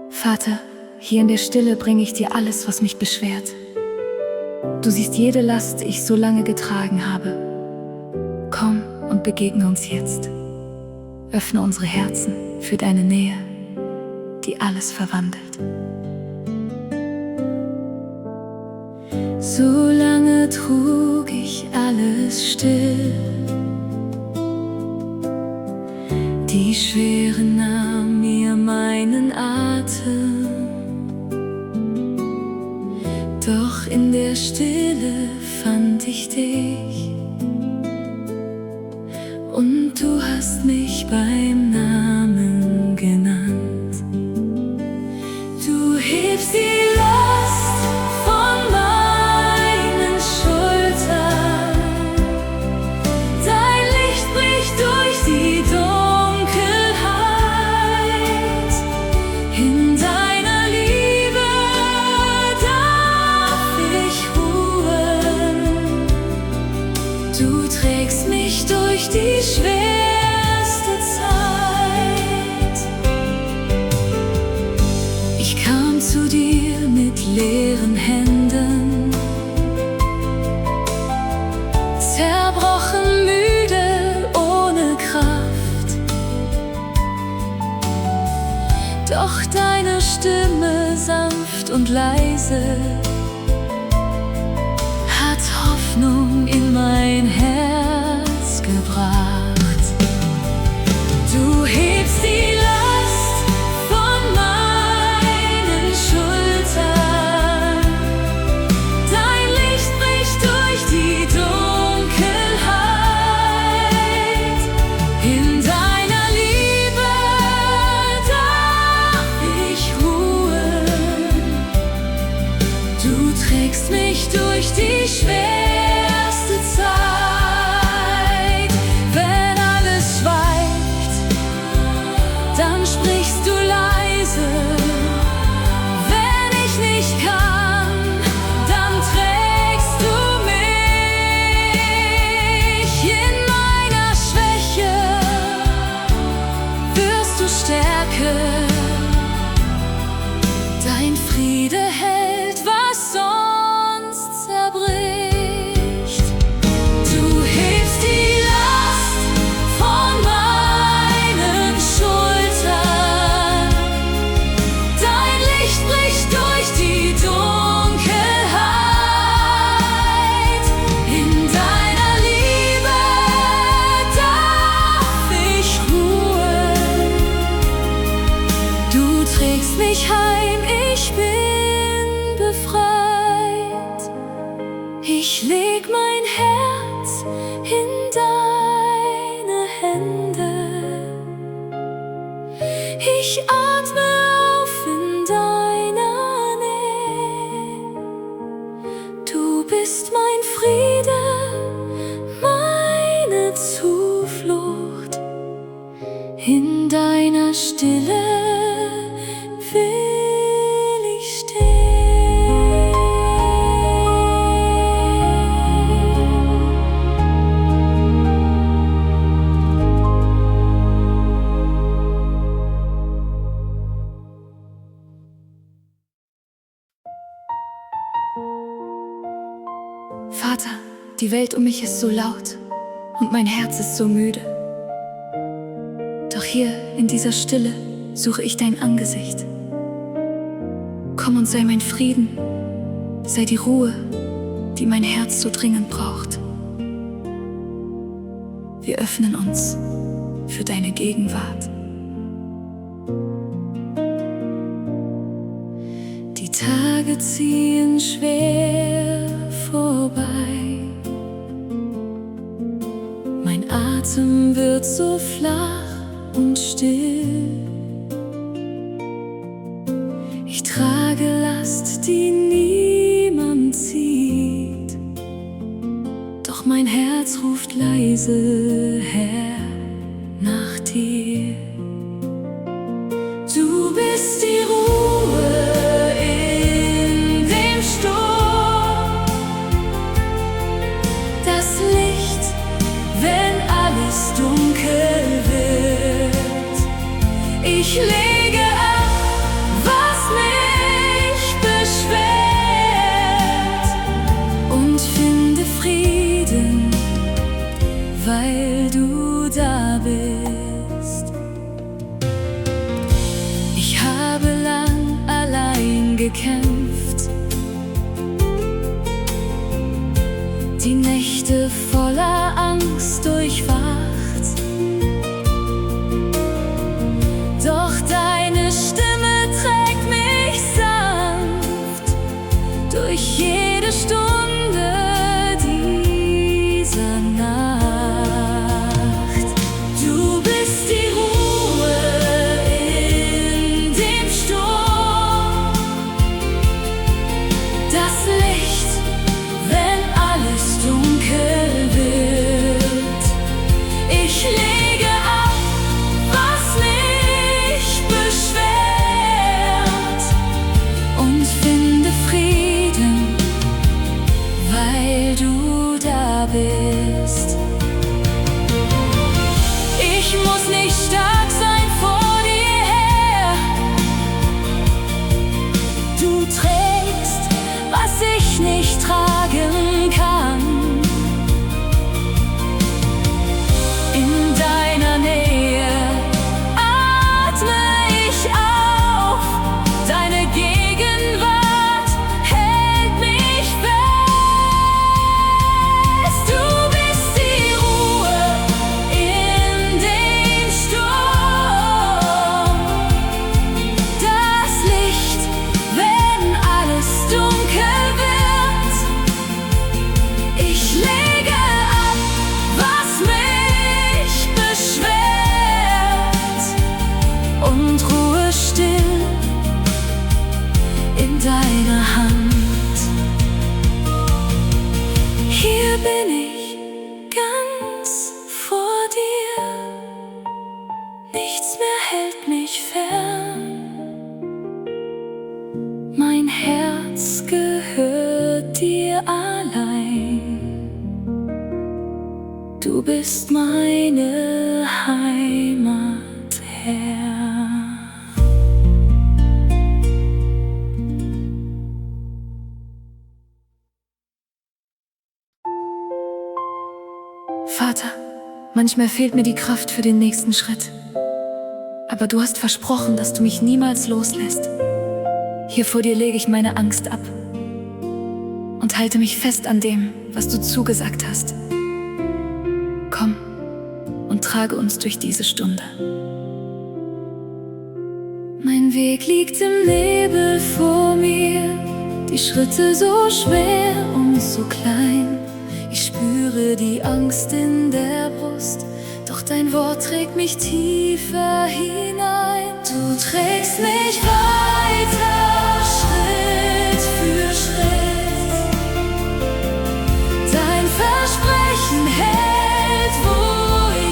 Vater, hier in der Stille bringe ich dir alles, was mich beschwert. Du siehst jede Last, die ich so lange getragen habe. Komm und begegne uns jetzt. Öffne unsere Herzen für deine Nähe, die alles verwandelt. So lange trug ich alles still. Die Schwere nahm mir meinen Atem. Doch in der Stille fand ich dich. Und du hast mich beim Namen genannt. Du hebst die Last von meinen Schultern. Dein Licht bricht durch die Dunkelheit. In deiner Liebe darf ich ruhen. Du trägst mich durch die schwerste Zeit. Ich kam zu dir mit leeren Händen, zerbrochen, müde, ohne Kraft. Doch deine Stimme, sanft und leise, hat Hoffnung in mein Herz gebracht. Du hebst die Last von meinen Schultern. Dein Licht bricht durch die Dunkelheit. In deiner Liebe darf ich ruhen. Du trägst mich durch die schwerste Zeit. Wenn alles schweigt, dann sprichst du leise. Wenn ich nicht kann, dann trägst du mich. In meiner Schwäche wirst du Stärke. Dein Friede hält, was sonst zerbricht. Du hebst die Last von meinen Schultern. Dein Licht bricht durch die Dunkelheit. In deiner Liebe darf ich ruhen. Du trägst mich heim, ich bin befreit. Ich leg mein Herz in deine Hände. Ich atme auf in deiner Nähe. Du bist mein Friede, meine Zuflucht. In deiner Stille will ich stehen. Vater, die Welt um mich ist so laut und mein Herz ist so müde. Doch hier in dieser Stille suche ich dein Angesicht. Komm und sei mein Frieden, sei die Ruhe, die mein Herz so dringend braucht. Wir öffnen uns für deine Gegenwart. Die Tage ziehen schwer vorbei. Mein Atem wird so flach und still. Ich trage Last, die niemand sieht. Doch mein Herz ruft leise, Herr, nach dir. Du bist die Ruhe in dem Sturm, das Licht, wenn alles dunkel wird. Ich lege ab, was mich beschwert, und finde Frieden, weil du da bist. Ich habe lang allein gekämpft, die Nächte voller Angst durchwacht. Doch deine Stimme trägt mich sanft durch jede Stunde dieser Nacht. Du bist die Ruhe in dem Sturm, das Licht, wenn alles dunkel wird. Ich lege ab, was mich beschwert, und finde Frieden, weil du da bist. Ich muss nicht stark sein vor dir her. Du trägst, was ich nicht tragen kann. In deiner Nähe atme ich auf. Deine Gegenwart hält mich fest. Du bist die Ruhe in dem Sturm, das Licht, wenn alles dunkel wird. Ich lege ab, was mich beschwert, und ruhe still in deiner Hand. Hier bin ich ganz vor dir, nichts mehr hält mich fern. Mein Herz gehört dir allein. Du bist meine Heimat, Herr. Vater, manchmal fehlt mir die Kraft für den nächsten Schritt. Aber du hast versprochen, dass du mich niemals loslässt. Hier vor dir lege ich meine Angst ab und halte mich fest an dem, was du zugesagt hast. Komm und trage uns durch diese Stunde. Mein Weg liegt im Nebel vor mir, die Schritte so schwer und so klein. Ich spüre die Angst in der Brust, doch dein Wort trägt mich tiefer hinein. Du trägst mich weiter, Schritt für Schritt. Dein Versprechen hält, wo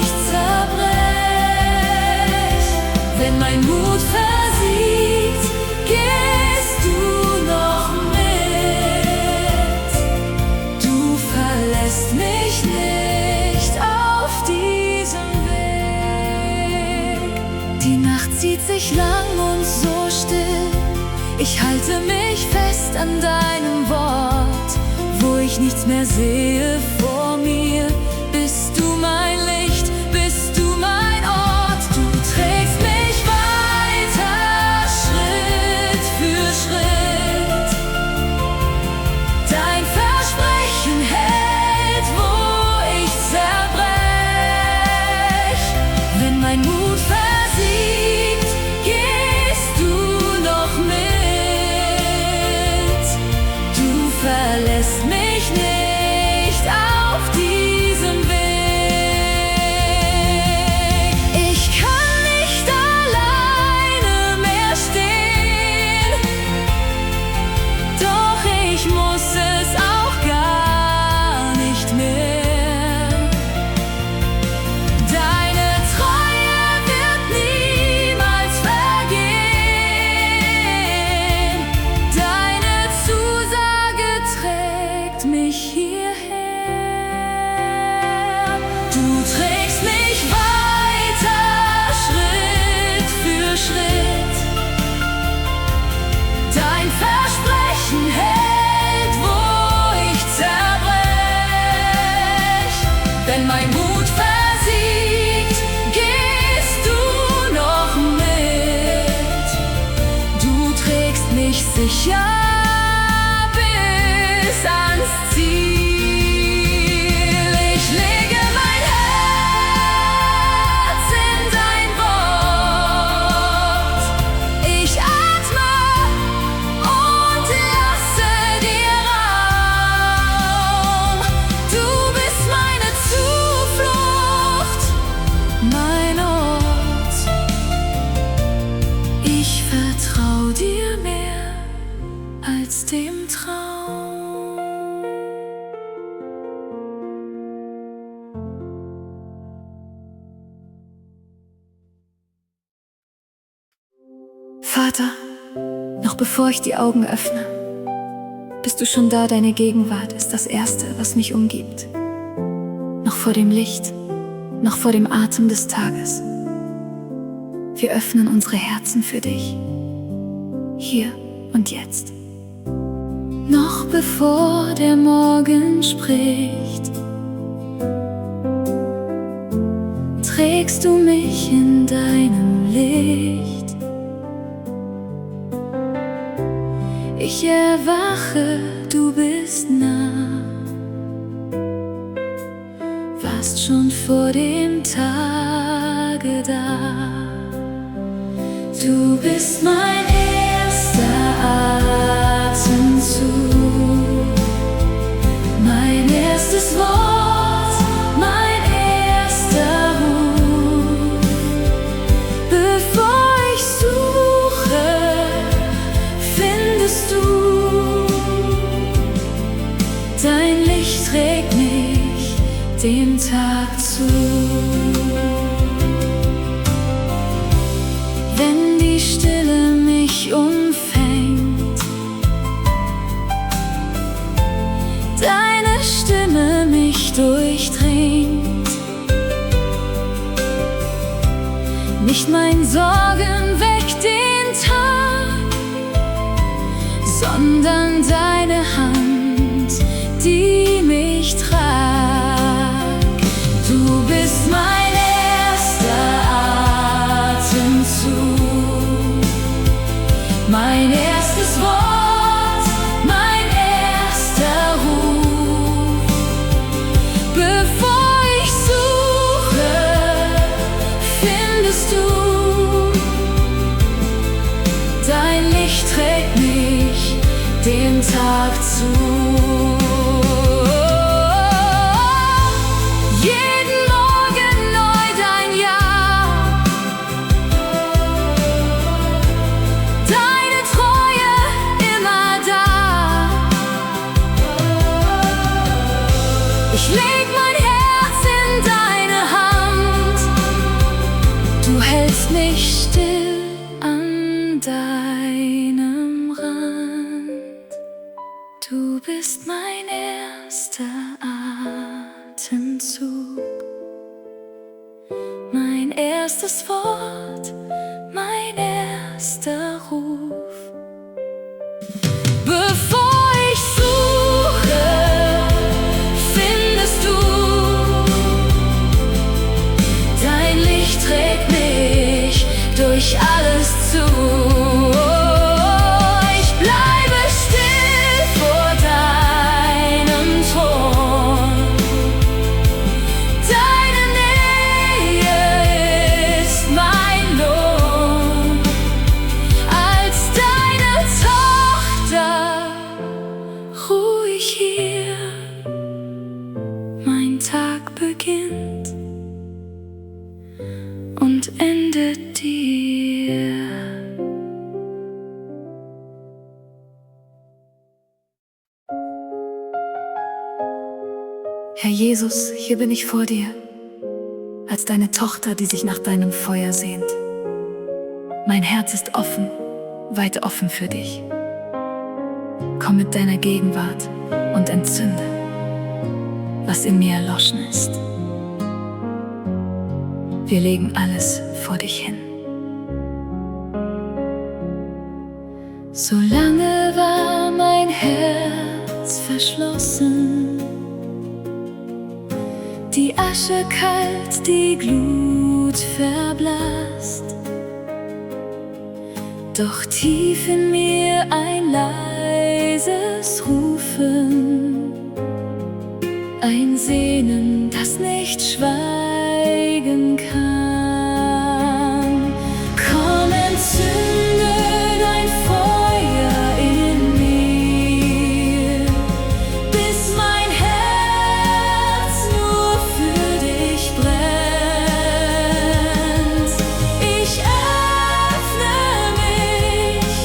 ich zerbrech. Wenn mein Mut versiegt, gehst du noch mit. Du verlässt mich nicht auf diesem Weg. Die Nacht zieht sich lang und so still. Ich halte mich fest an deinem Wort. Wo ich nichts mehr sehe vor mir, bist du mein Licht, bist du mein Ort. Du trägst mich weiter, Schritt für Schritt. Dein Versprechen hält, wo ich zerbrech. Wenn mein Mut versiegt, gehst du noch mit. Du verlässt mich nicht. ja, bis ans Ziel. Ich lege mein Herz in dein Wort. Ich atme und lasse dir Raum. Du bist meine Zuflucht, mein Ort. Ich vertrau dir mehr als dem Traum. Vater, noch bevor ich die Augen öffne, bist du schon da. Deine Gegenwart ist das Erste, was mich umgibt. Noch vor dem Licht, noch vor dem Atem des Tages. Wir öffnen unsere Herzen für dich, hier und jetzt. Noch bevor der Morgen spricht, trägst du mich in deinem Licht. Ich erwache, du bist nah, warst schon vor dem Tage da. Du bist mein erster Atemzug, mein erstes Wort, mein erster Ruf. Bevor ich suche, findest du. Dein Licht trägt mich dem Tag zu. Wenn die Stille mich umfängt, deine Stimme mich durchdringt. Nicht mein Sorgen weckt den Tag, sondern deine Hand, die mich tragt. Du bist mein erster Atemzug, mein erstes Wort, mein erster Ruf. Bevor ich suche, findest du. Dein Licht trägt mich dem Tag zu. Ich leg mein Herz in deine Hand, du hältst mich still an deinem Rand. Du bist mein erster Atemzug, mein erstes Wort, mein erster Ruf. Bevor ich suche, findest du. Dein Licht trägt mich durch alles zu. Ich bleibe still vor deinem Thron. Deine Nähe ist mein Lohn. Als deine Tochter ruhig hier. Mein Tag beginnt und endet dir. Herr Jesus, hier bin ich vor dir, als deine Tochter, die sich nach deinem Feuer sehnt. Mein Herz ist offen, weit offen für dich. Komm mit deiner Gegenwart und entzünde, was in mir erloschen ist. Wir legen alles vor dich hin. Solange war mein Herz verschlossen, die Asche kalt, die Glut verblasst. Doch tief in mir ein leises Rufen, ein Sehnen, das nicht schweigen kann. Komm, entzünde dein Feuer in mir, bis mein Herz nur für dich brennt. Ich öffne mich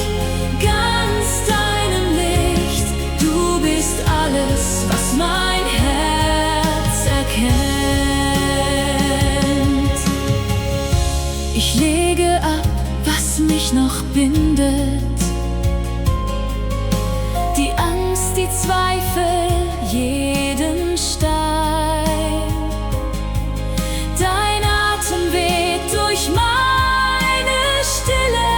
ganz deinem Licht, du bist alles, was mein Herz erkennt. Ich lege ab, was mich noch bindet, die Angst, die Zweifel, jeden Stein. Dein Atem weht durch meine Stille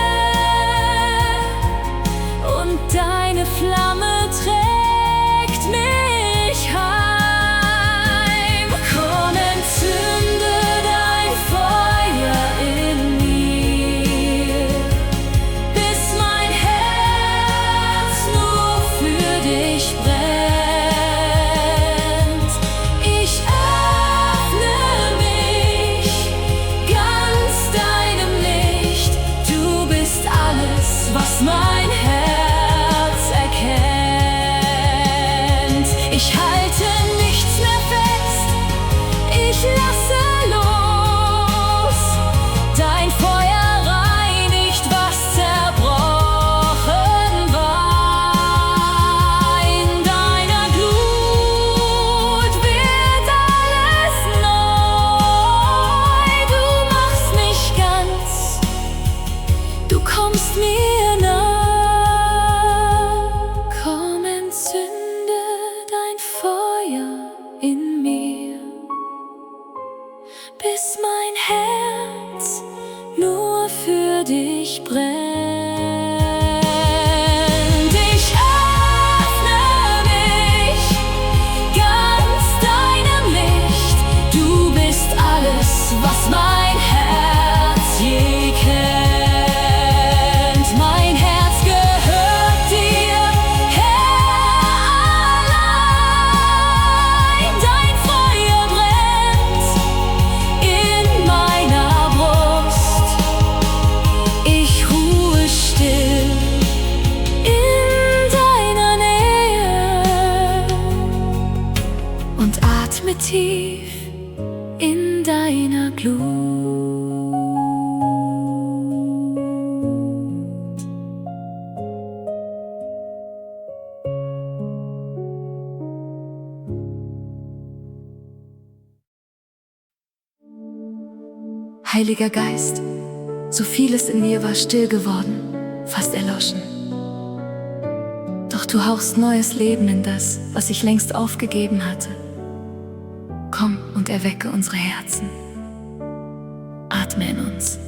und deine Flamme trägt mich heim. Komm, entzünde dein Feuer in mir, bis mein Herz nur für dich brennt. Ich öffne mich ganz deinem Licht, du bist alles, was mein Herz erkennt. Ich halte nichts mehr fest, ich lasse los. Dein Feuer reinigt, was zerbrochen war. In deiner Glut wird alles neu. Du machst mich ganz, du kommst mir nah. Komm, entzünde dein Feuer in mir, bis mein Herz nur für dich brennt. Ich öffne mich ganz deinem Licht, du bist alles, was mein Herz je kennt. Mein Herz gehört dir, Herr, allein. Dein Feuer brennt in meiner Brust. Ich ruhe still in deiner Nähe und atme tief in deiner Glut. Heiliger Geist, so vieles in mir war still geworden, fast erloschen. Doch du hauchst neues Leben in das, was ich längst aufgegeben hatte. Komm und erwecke unsere Herzen. Atme in uns,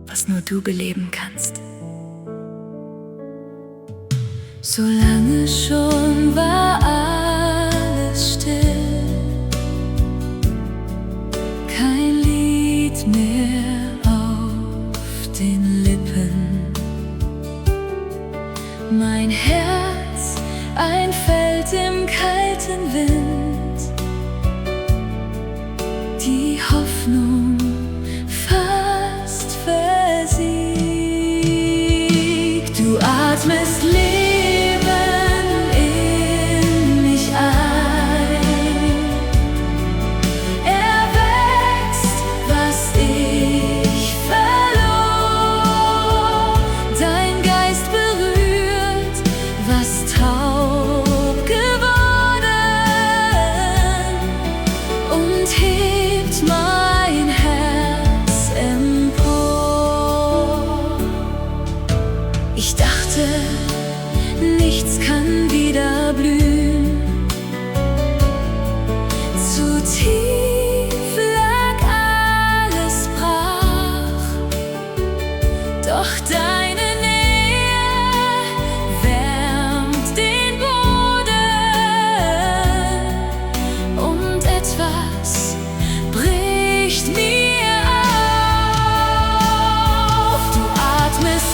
was nur du beleben kannst. So lange schon war alles still, kein Lied mehr auf den Lippen. Mein Herz, ein Feld im kalten Wind, die Hoffnung fast versiegt. Du atmest Leben in mich ein, erweckst, was ich verlor. Dein Geist berührt, was taub geworden, und hebt mein Herz empor. Ich dachte, nichts kann wieder blühen. Zu tief lag alles brach. Doch deine Nähe wärmt den Boden, und etwas bricht mir auf. Du atmest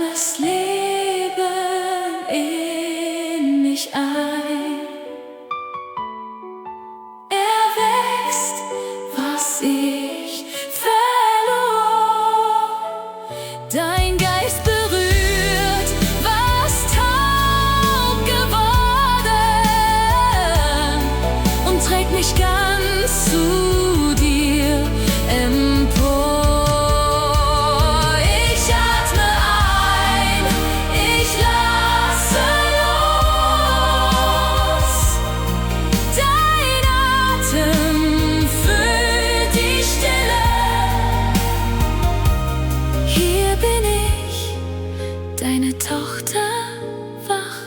atmest Leben in mich ein. Erwächst, was ich verlor. Dein Geist berührt, was taub geworden, und trägt mich ganz zu dir empor. Ich atme ein, ich lasse los. Dein Atem füllt die Stille. Hier bin ich, deine Tochter, wach,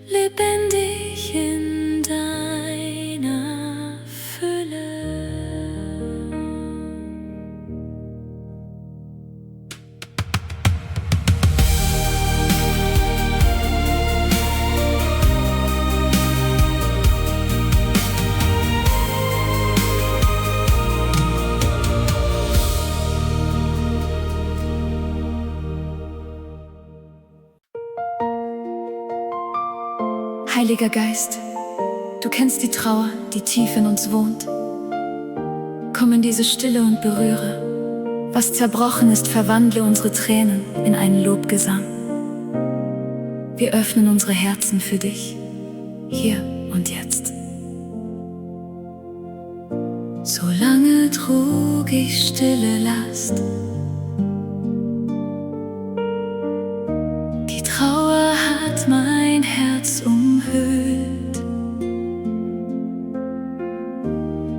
lebendig in deiner Fülle. Heiliger Geist, du kennst die Trauer, die tief in uns wohnt. Komm in diese Stille und berühre. Was zerbrochen ist, verwandle unsere Tränen in einen Lobgesang. Wir öffnen unsere Herzen für dich, hier und jetzt. So lange trug ich stille Last. Die Trauer hat mein Herz umhüllt.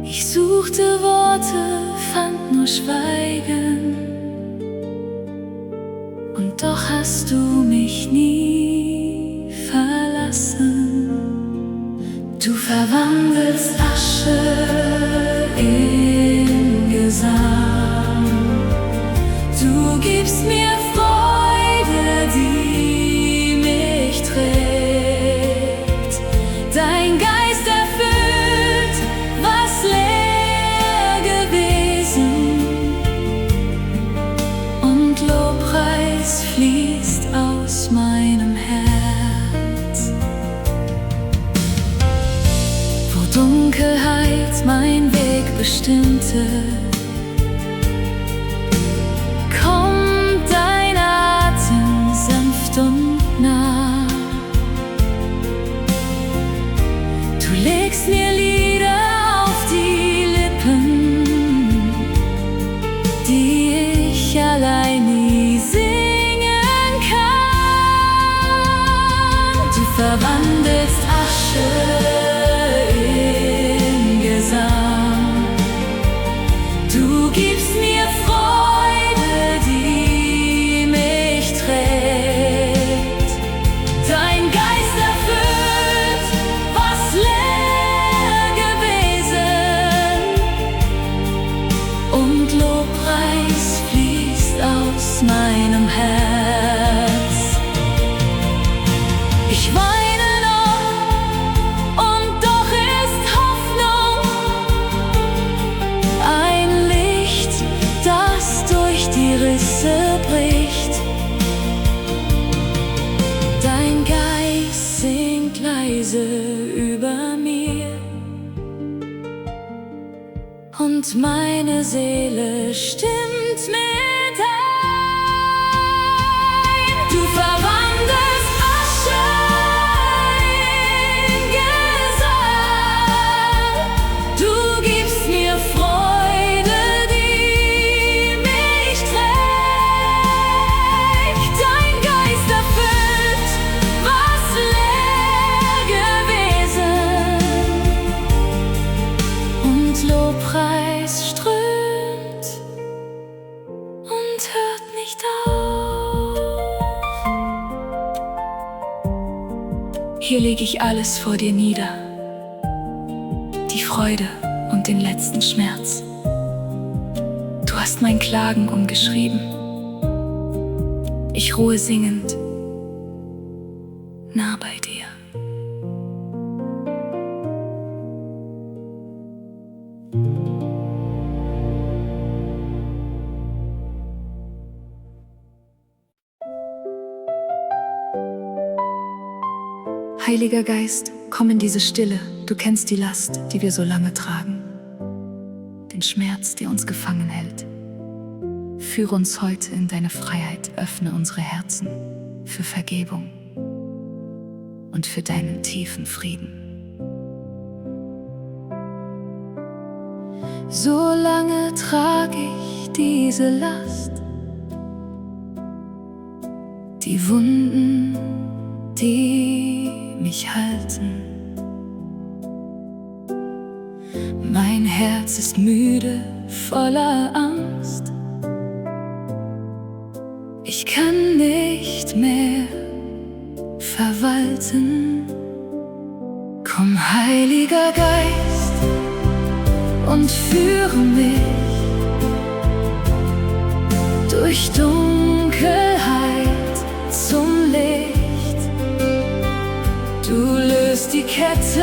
Ich suchte Worte, fand nur Schweigen. Und doch hast du mich nie verlassen. Du verwandelst Asche in Gesang. Du gibst mir Freude, die mich trägt. Dein Geist erfüllt, was leer gewesen, und Lobpreis fließt aus meinem Herz. Wo Dunkelheit mein Weg bestimmte, kommt dein Atem sanft und nah. Du legst mir Lieder auf die Lippen, die ich allein nie singen kann. Du verwandelst Asche in Gesang. Du gibst mir Freude, die mich trägt. Dein Geist erfüllt, was leer gewesen, und Lobpreis fließt aus meinem Herz. Ich weine noch, und doch ist Hoffnung. Ein Licht, das durch die Risse bricht. Dein Geist singt leise über mir, und meine Seele stimmt mit ein. Du verwandelst Asche in Gesang. Du gibst mir Freude, die mich trägt. Dein Geist erfüllt, was leer gewesen, und Lobpreis strömt und hört nicht auf. Hier lege ich alles vor dir nieder, die Freude und den letzten Schmerz. Du hast mein Klagen umgeschrieben. Ich ruhe singend nah bei dir. Heiliger Geist, komm in diese Stille, du kennst die Last, die wir so lange tragen, den Schmerz, der uns gefangen hält. Führe uns heute in deine Freiheit, öffne unsere Herzen für Vergebung und für deinen tiefen Frieden. So lange trage ich diese Last, die Wunden, die mich halten. Mein Herz ist müde, voller Angst. Ich kann nicht mehr verwalten. Komm, Heiliger Geist, und führe mich durch Dunkelheit zum Licht. Du löst die Ketten,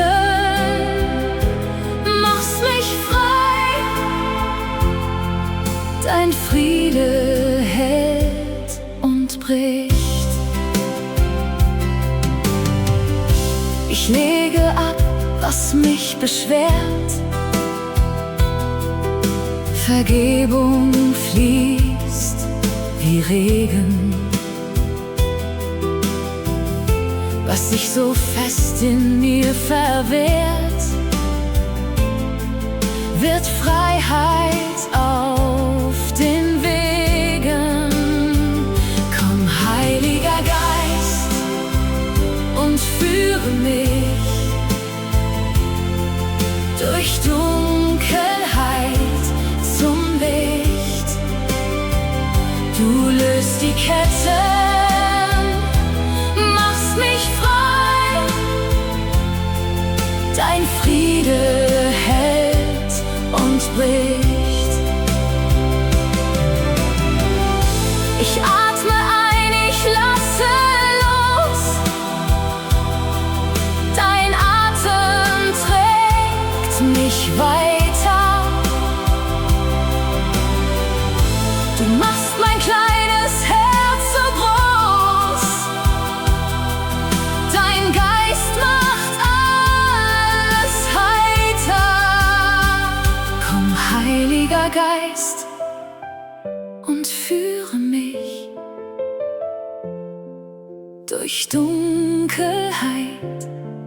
machst mich frei. Dein Friede hält und bricht. Ich lege ab, was mich beschwert. Vergebung fließt wie Regen. Was sich so fest in mir verwehrt, wird Freiheit auf den Wegen. Komm, Heiliger Geist, und führe mich durch Dunkelheit zum Licht. Du löst die Ketten, machst mich frei. Dein Friede hält und bricht. Ich atme ein, ich lasse los. Dein Atem trägt mich weiter. Du machst mein kleines Herz so groß. Dein Geist macht alles heiter. Komm, Heiliger Geist, und führe mich durch Dunkelheit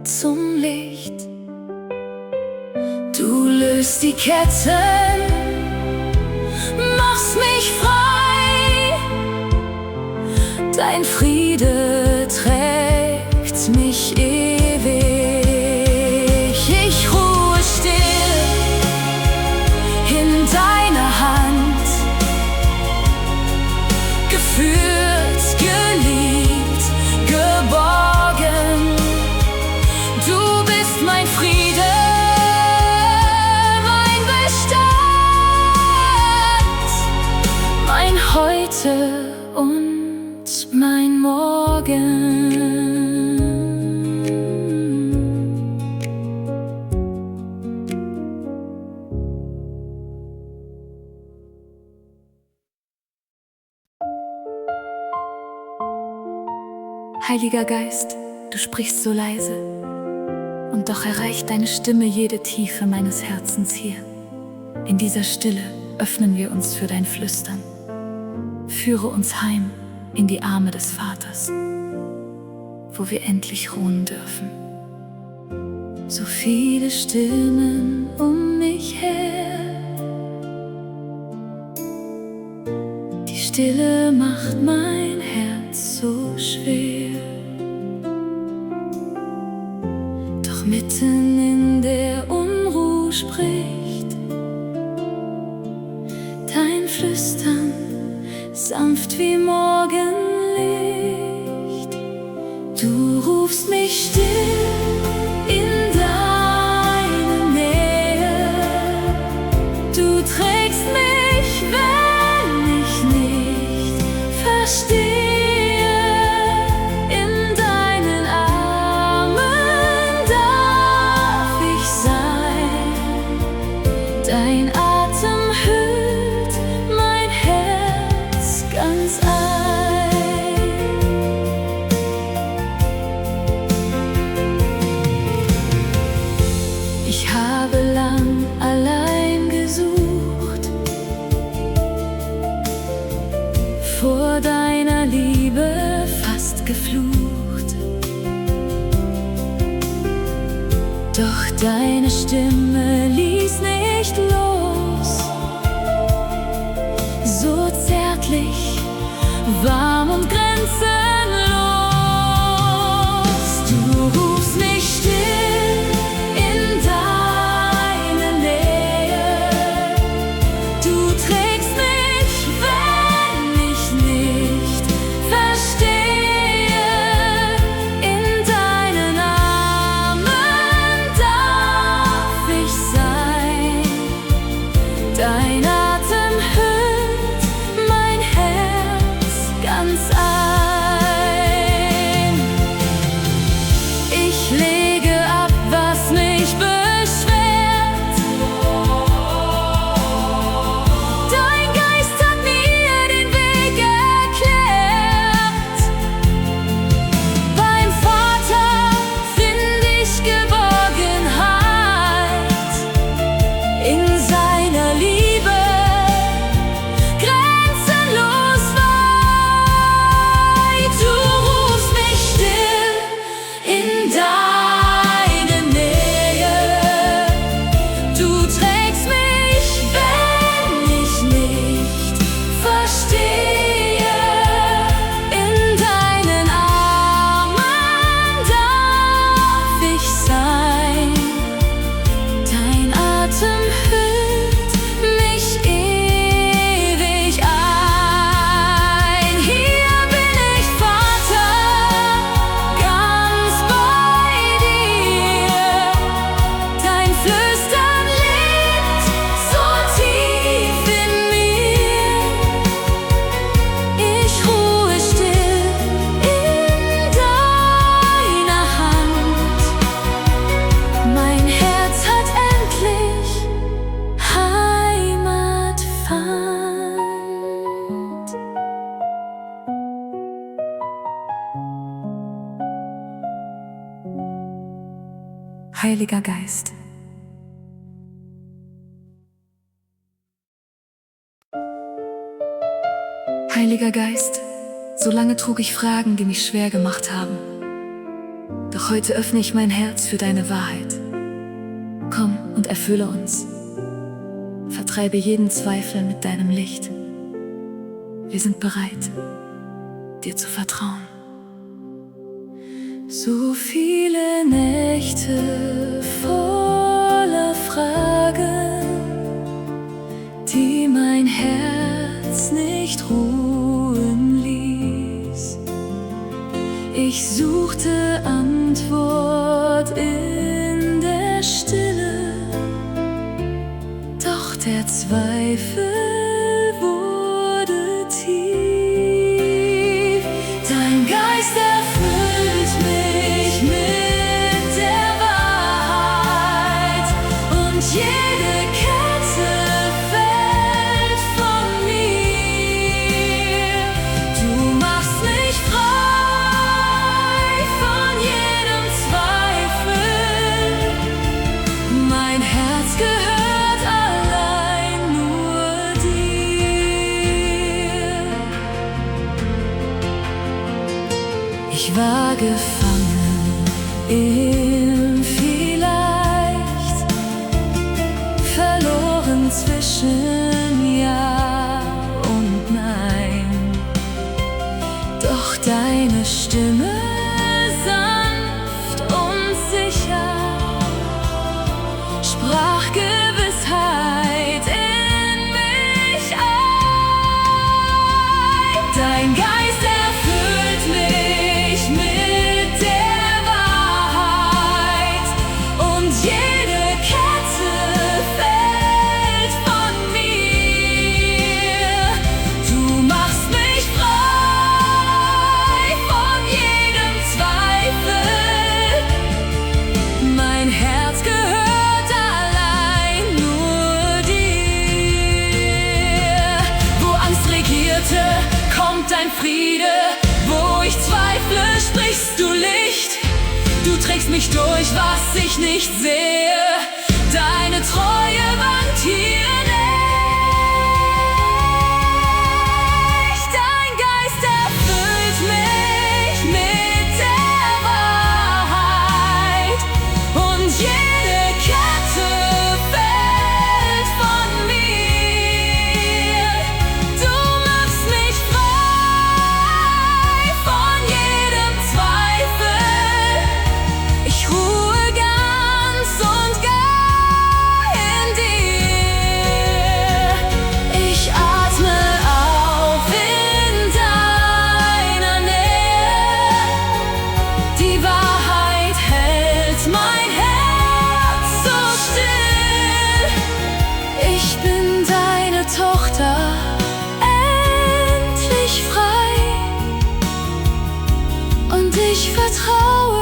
zum Licht. Du löst die Ketten, machst mich frei. Dein Friede trägt mich ewig. Ich ruhe still in deiner Hand, geführt, geliebt, geborgen. Du bist mein Friede, mein Bestand, mein Heute und mein Morgen. Heiliger Geist, du sprichst so leise, und doch erreicht deine Stimme jede Tiefe meines Herzens hier. In dieser Stille öffnen wir uns für dein Flüstern. Führe uns heim in die Arme des Vaters, wo wir endlich ruhen dürfen. So viele Stimmen um mich her, die Stille macht mein Herz so schwer. Doch mitten in der Unruhe spricht dein Flüstern, sanft wie Morgenlicht. Du rufst mich still in deine Nähe. Du trägst mich, wenn ich nicht verstehe. In deinen Armen darf ich sein. Dein Atem hüllt mein Herz ganz ein. vor deiner Liebe fast geflucht. Doch deine Stimme ließ nicht los. So zärtlich, warm und grenzenlos. Du rufst mich still in deine Nähe. Du trägst mich, wenn ich nicht verstehe. In deinen Armen darf ich sein. Dein Atem hüllt mein Herz ganz ein. Ich lege ab, was mich beschwert. Dein Geist hat mir den Weg erklärt. Beim Vater find ich Geborgenheit. In seiner Liebe grenzenlos weit. Du rufst mich still in deine Nähe. Du trägst mich, wenn ich nicht verstehe. In deinen Armen darf ich sein. Dein Atem hüllt mich ewig ein. Hier bin ich, Vater, ganz bei dir. Dein Flüstern lebt so tief in mir. Ich ruhe still in deiner Hand. Mein Herz hat endlich Heimat fand. Heiliger Geist. Heiliger Geist, so lange trug ich Fragen, die mich schwer gemacht haben. Doch heute öffne ich mein Herz für deine Wahrheit. Komm und erfülle uns. Vertreibe jeden Zweifel mit deinem Licht. Wir sind bereit, dir zu vertrauen. So viele Nächte voller Fragen, die mein Herz nicht ruhen ließ. Ich suchte Antwort in der Stille, doch der Zweifel wurde tief. Dein Geist erfüllt mich mit der Wahrheit und jede Kette fällt von mir. Du machst mich frei von jedem Zweifel. Mein Herz gehört allein nur dir. Ich war gefangen im Vielleicht, verloren zwischen Ja und Nein. Doch deine Stimme sanft und sicher sprach Gewissheit in mich ein. Dein Geist erfüllt mich mit der Wahrheit und jede Kette fällt von mir. Du machst mich frei von jedem Zweifel. Mein Herz gehört allein nur dir. Wo Angst regierte, kommt dein Friede. Wo ich zweifle, sprichst du Licht. Du trägst mich durch, was ich nicht sehe. Deine Treue wankt hier nicht. Dein Ich vertraue